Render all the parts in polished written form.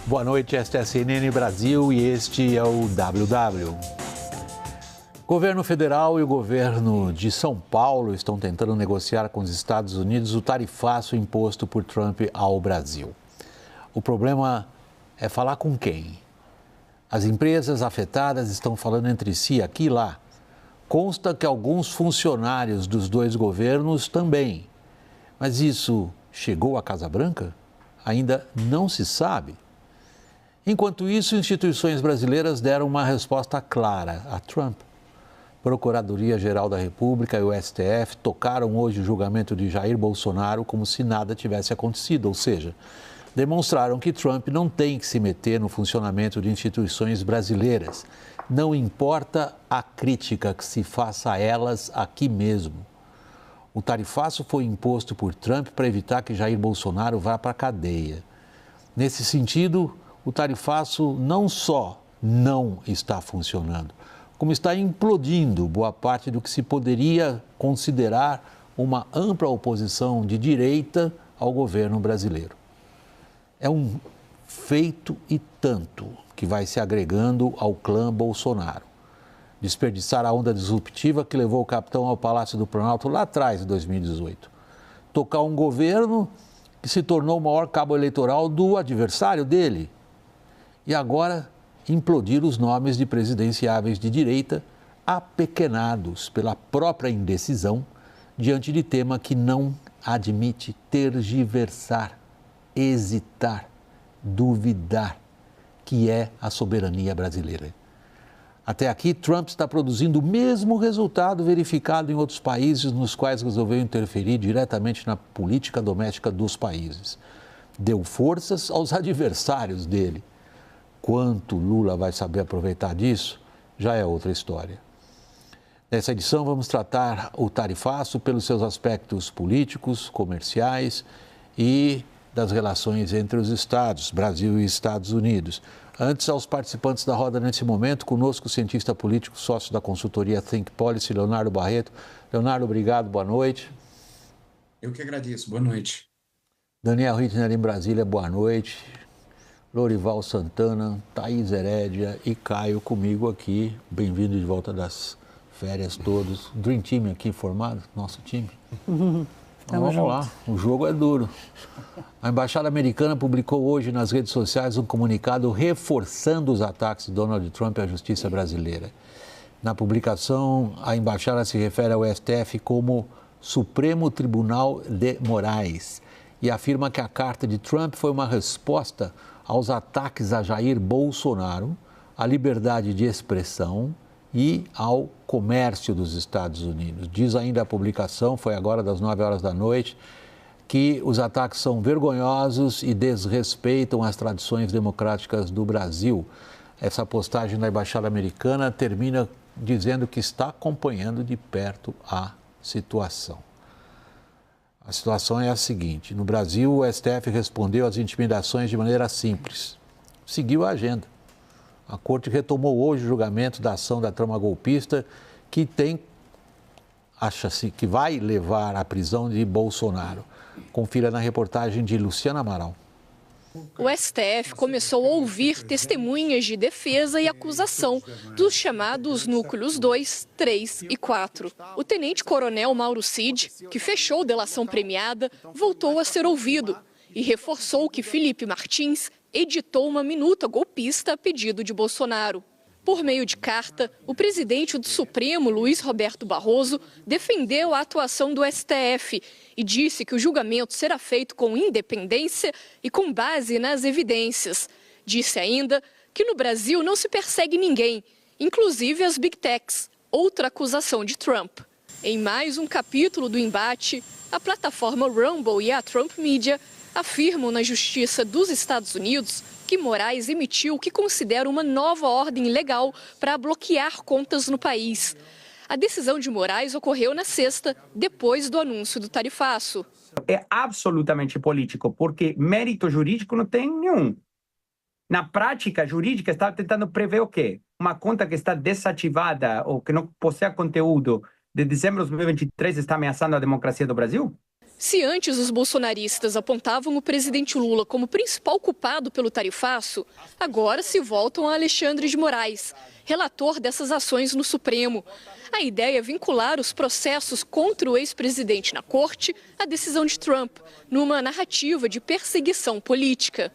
Boa noite, esta é a CNN Brasil e este é o WW. O governo federal e o governo de São Paulo estão tentando negociar com os Estados Unidos o tarifaço imposto por Trump ao Brasil. O problema é falar com quem? As empresas afetadas estão falando entre si aqui e lá. Consta que alguns funcionários dos dois governos também. Mas isso chegou à Casa Branca? Ainda não se sabe. Enquanto isso, instituições brasileiras deram uma resposta clara a Trump. Procuradoria-Geral da República e o STF tocaram hoje o julgamento de Jair Bolsonaro como se nada tivesse acontecido, ou seja, demonstraram que Trump não tem que se meter no funcionamento de instituições brasileiras. Não importa a crítica que se faça a elas aqui mesmo. O tarifaço foi imposto por Trump para evitar que Jair Bolsonaro vá para a cadeia. Nesse sentido, o tarifaço não só não está funcionando, como está implodindo boa parte do que se poderia considerar uma ampla oposição de direita ao governo brasileiro. É um feito e tanto que vai se agregando ao clã Bolsonaro. Desperdiçar a onda disruptiva que levou o capitão ao Palácio do Planalto lá atrás, em 2018. Tocar um governo que se tornou o maior cabo eleitoral do adversário dele. E agora implodir os nomes de presidenciáveis de direita apequenados pela própria indecisão diante de tema que não admite tergiversar, hesitar, duvidar, que é a soberania brasileira. Até aqui, Trump está produzindo o mesmo resultado verificado em outros países nos quais resolveu interferir diretamente na política doméstica dos países. Deu forças aos adversários dele. Quanto Lula vai saber aproveitar disso, já é outra história. Nessa edição, vamos tratar o tarifaço pelos seus aspectos políticos, comerciais e das relações entre os estados, Brasil e Estados Unidos. Antes, aos participantes da roda nesse momento, conosco o cientista político, sócio da consultoria Think Policy, Leonardo Barreto. Leonardo, obrigado, boa noite. Eu que agradeço, boa noite. Daniel Rittner em Brasília, boa noite. Lorival Santana, Thaís Herédia e Caio comigo aqui. Bem-vindo de volta das férias todos. Dream Team aqui formado, nosso time. Então, vamos lá, o jogo é duro. A Embaixada Americana publicou hoje nas redes sociais um comunicado reforçando os ataques de Donald Trump à justiça brasileira. Na publicação, a Embaixada se refere ao STF como Supremo Tribunal de Morais e afirma que a carta de Trump foi uma resposta aos ataques a Jair Bolsonaro, à liberdade de expressão e ao comércio dos Estados Unidos. Diz ainda a publicação, foi agora das 9 horas da noite, que os ataques são vergonhosos e desrespeitam as tradições democráticas do Brasil. Essa postagem da Embaixada Americana termina dizendo que está acompanhando de perto a situação. A situação é a seguinte: no Brasil, o STF respondeu às intimidações de maneira simples. Seguiu a agenda. A Corte retomou hoje o julgamento da ação da trama golpista que acha-se que vai levar à prisão de Bolsonaro. Confira na reportagem de Luciana Amaral. O STF começou a ouvir testemunhas de defesa e acusação dos chamados núcleos 2, 3 e 4. O tenente-coronel Mauro Cid, que fechou delação premiada, voltou a ser ouvido e reforçou que Felipe Martins editou uma minuta golpista a pedido de Bolsonaro. Por meio de carta, o presidente do Supremo, Luiz Roberto Barroso, defendeu a atuação do STF e disse que o julgamento será feito com independência e com base nas evidências. Disse ainda que no Brasil não se persegue ninguém, inclusive as Big Techs, outra acusação de Trump. Em mais um capítulo do embate, a plataforma Rumble e a Trump Media afirmam na Justiça dos Estados Unidos que Moraes emitiu o que considera uma nova ordem legal para bloquear contas no país. A decisão de Moraes ocorreu na sexta, depois do anúncio do tarifaço. É absolutamente político, porque mérito jurídico não tem nenhum. Na prática jurídica, está tentando prever o quê? Uma conta que está desativada ou que não possui conteúdo de dezembro de 2023 está ameaçando a democracia do Brasil? Se antes os bolsonaristas apontavam o presidente Lula como principal culpado pelo tarifaço, agora se voltam a Alexandre de Moraes, relator dessas ações no Supremo. A ideia é vincular os processos contra o ex-presidente na corte à decisão de Trump, numa narrativa de perseguição política.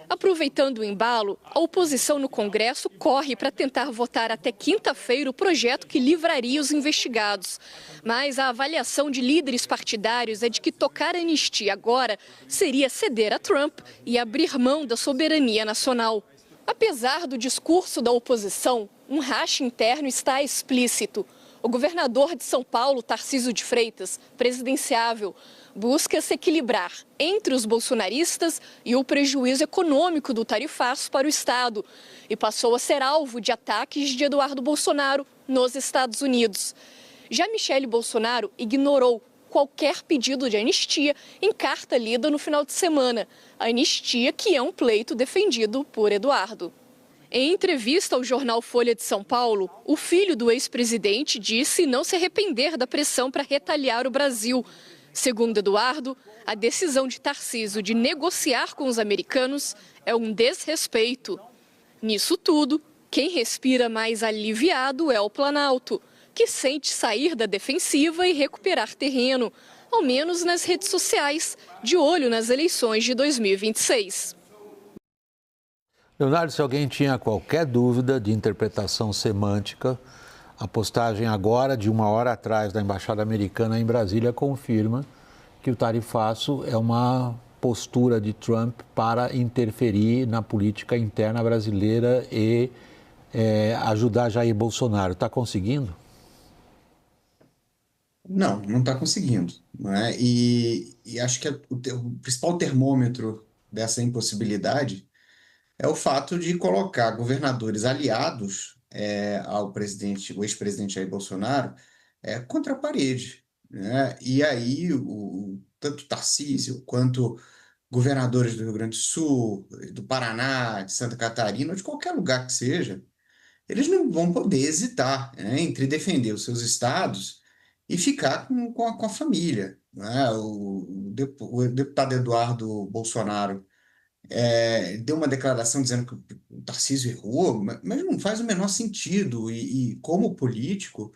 Aproveitando o embalo, a oposição no Congresso corre para tentar votar até quinta-feira o projeto que livraria os investigados. Mas a avaliação de líderes partidários é de que tocar a anistia agora seria ceder a Trump e abrir mão da soberania nacional. Apesar do discurso da oposição, um racha interno está explícito. O governador de São Paulo, Tarcísio de Freitas, presidenciável, busca se equilibrar entre os bolsonaristas e o prejuízo econômico do tarifaço para o Estado e passou a ser alvo de ataques de Eduardo Bolsonaro nos Estados Unidos. Já Michele Bolsonaro ignorou qualquer pedido de anistia em carta lida no final de semana, a anistia que é um pleito defendido por Eduardo. Em entrevista ao jornal Folha de São Paulo, o filho do ex-presidente disse não se arrepender da pressão para retaliar o Brasil. Segundo Eduardo, a decisão de Tarcísio de negociar com os americanos é um desrespeito. Nisso tudo, quem respira mais aliviado é o Planalto, que sente sair da defensiva e recuperar terreno, ao menos nas redes sociais, de olho nas eleições de 2026. Leonardo, se alguém tinha qualquer dúvida de interpretação semântica, a postagem agora, de 1 hora atrás, da Embaixada Americana em Brasília, confirma que o tarifaço é uma postura de Trump para interferir na política interna brasileira e ajudar Jair Bolsonaro. Está conseguindo? Não, não está conseguindo, não é? E acho que o principal termômetro dessa impossibilidade é o fato de colocar governadores aliados ao presidente, o ex-presidente Jair Bolsonaro, contra a parede, né? E aí, tanto Tarcísio quanto governadores do Rio Grande do Sul, do Paraná, de Santa Catarina, ou de qualquer lugar que seja, eles não vão poder hesitar, né, entre defender os seus estados e ficar com a família, né? O deputado Eduardo Bolsonaro deu uma declaração dizendo que o Tarcísio errou, mas não faz o menor sentido. E como político,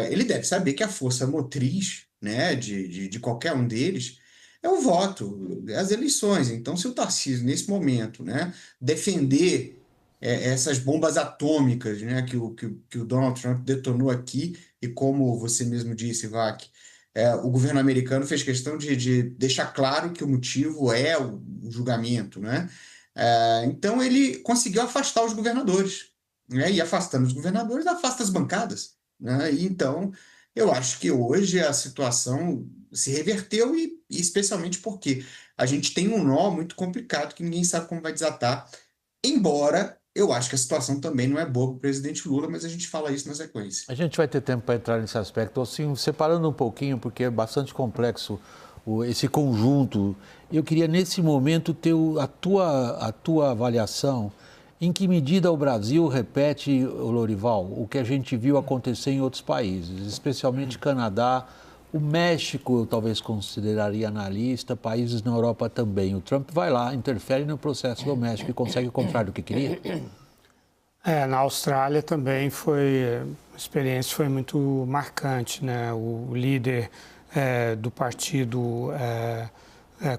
ele deve saber que a força motriz, né, de qualquer um deles é o voto, as eleições. Então, se o Tarcísio, nesse momento, né, defender essas bombas atômicas, né, que o Donald Trump detonou aqui, e como você mesmo disse, Vac, o governo americano fez questão de deixar claro que o motivo é o julgamento, né? Então ele conseguiu afastar os governadores, né? E afastando os governadores, afasta as bancadas, né? E então eu acho que hoje a situação se reverteu e especialmente porque a gente tem um nó muito complicado que ninguém sabe como vai desatar, embora eu acho que a situação também não é boa para o presidente Lula, mas a gente fala isso na sequência. A gente vai ter tempo para entrar nesse aspecto, assim, separando um pouquinho, porque é bastante complexo esse conjunto. Eu queria, nesse momento, ter a tua avaliação. Em que medida o Brasil repete, Lorival, o que a gente viu acontecer em outros países, especialmente Canadá, o México eu talvez consideraria na lista, países na Europa também. O Trump vai lá, interfere no processo doméstico e consegue o contrário do que queria? Na Austrália também a experiência foi muito marcante, né? O líder do partido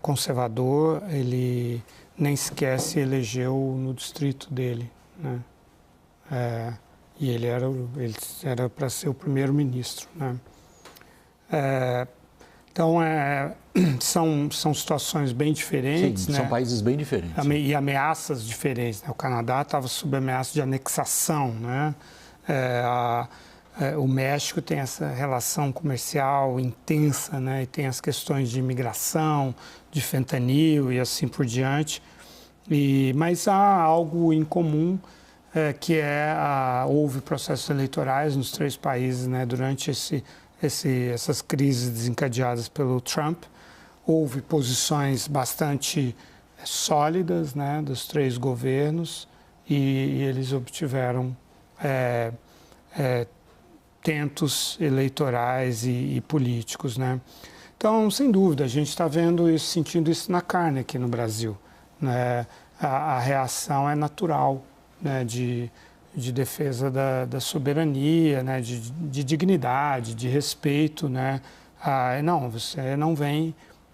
conservador, ele nem sequer se elegeu no distrito dele, né? E ele era para ser o primeiro-ministro, né? Então, são situações bem diferentes. Sim, né? São países bem diferentes. E ameaças diferentes, né? O Canadá estava sob ameaça de anexação, né? O México tem essa relação comercial intensa, né? E tem as questões de imigração, de fentanil e assim por diante. Mas há algo em comum, que houve processos eleitorais nos 3 países, né? Durante essas crises desencadeadas pelo Trump. Houve posições bastante sólidas, né, dos 3 governos e eles obtiveram tentos eleitorais e políticos, né? Então, sem dúvida, a gente está vendo isso, sentindo isso na carne aqui no Brasil, né? A reação é natural, né? de defesa da soberania, né? de dignidade, de respeito, né? Não, você não vem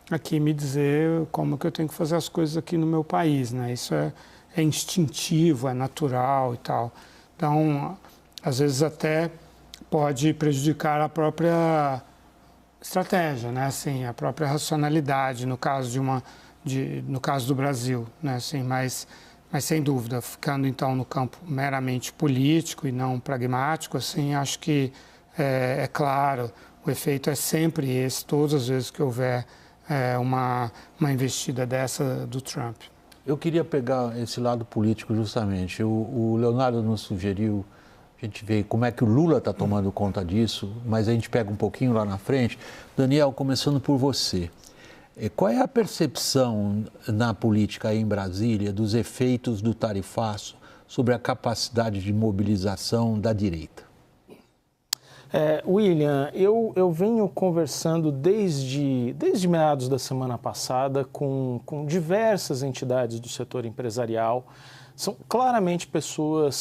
aqui me dizer como que eu tenho que fazer as coisas aqui no meu país, né? Isso é instintivo, é natural e tal. Então, às vezes até pode prejudicar a própria estratégia, né? Assim, a própria racionalidade no caso no caso do Brasil, né? Assim, mas sem dúvida, ficando então no campo meramente político e não pragmático, assim, acho que é claro, o efeito é sempre esse, todas as vezes que houver uma investida dessa do Trump. Eu queria pegar esse lado político justamente. O Leonardo nos sugeriu, a gente vê como é que o Lula está tomando conta disso, mas a gente pega um pouquinho lá na frente. Daniel, começando por você. Qual é a percepção na política aí em Brasília dos efeitos do tarifaço sobre a capacidade de mobilização da direita? William, eu venho conversando desde meados da semana passada com diversas entidades do setor empresarial. São claramente pessoas